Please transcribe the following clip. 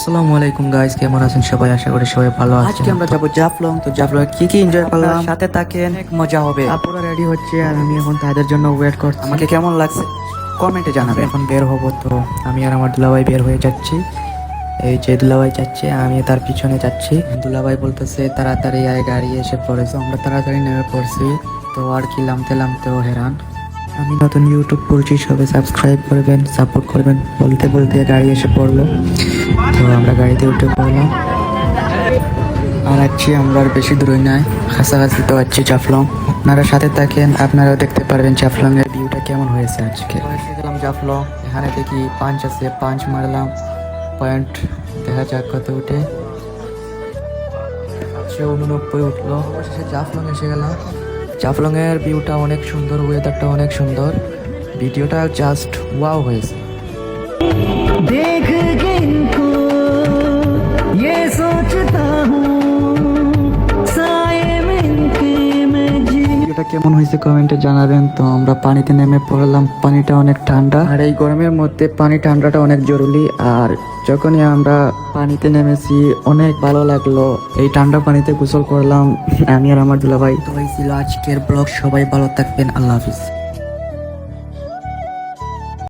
আসসালামু আলাইকুম গাইস, কেমন আছেন সবাই? আশা করি সবাই ভালো আছেন। আজকে আমরা যাবো জাফলং। তো জাফলং কি কি এনজয় করলাম সাথে থাকেন, অনেক মজা হবে। আপুরা রেডি হচ্ছে আর আমি এখন তাদের জন্য ওয়েট করছি। আমাকে কেমন লাগছে কমেন্টে আমি জানাবেন। এখন বের হব, তো আমি আর আমার দুলাভাই বের হয়ে যাচ্ছি। এই যে দুলাভাই যাচ্ছে, আমি তার পিছনে যাচ্ছি। দুলাভাই বলতেছে তাড়াতাড়ি আয়, গাড়ি এসে পড়েছে। আমরা তাড়াতাড়ি নেমে পড়ছি, তো আর কি লামতে লামতেও হেরান। আমি নতুন ইউটিউব করছি, সবাই সাবস্ক্রাইব করবেন, সাপোর্ট করবেন। বলতে বলতে গাড়ি এসে পড়লো, তো আমরা গাড়িতে উঠে পড়লাম। আর আছি আমরা আর বেশি দূরে নাই, কাছাকাছি তো আছি জাফলং। আপনারা সাথে থাকেন, আপনারাও দেখতে পারবেন জাফলং এর ভিউটা কেমন হয়েছে আজকে। এসে গেলাম জাফলং, এখানে দেখি পাঞ্চ আছে, পাঞ্চ মারলাম। পয়েন্ট দেখা যাক কত উঠে। 89 উঠলো। অবশেষে জাফলং এসে গেলাম। জাফলং এর ভিউটা অনেক সুন্দর, ওয়েদারটা অনেক সুন্দর, ভিডিওটা জাস্ট ওয়াও হয়েছে। देख के इनको ये सोचता हूँ साए में इनके मैं जी। ভিডিওটা কেমন হয়েছে কমেন্টে জানাবেন। তো আমরা পানিতে নেমে পড়লাম, পানিটা অনেক ঠান্ডা, আর এই গরমের মধ্যে পানি ঠান্ডাটা অনেক জরুরি। আর যখনই আমরা পানিতে নেমেছি অনেক ভালো লাগলো, এই ঠান্ডা পানিতে গোসল করলাম আমি আর আমার দুলাভাই। তো এই ছিল আজকের ব্লগ, সবাই ভালো থাকবেন, আল্লাহ হাফিজ।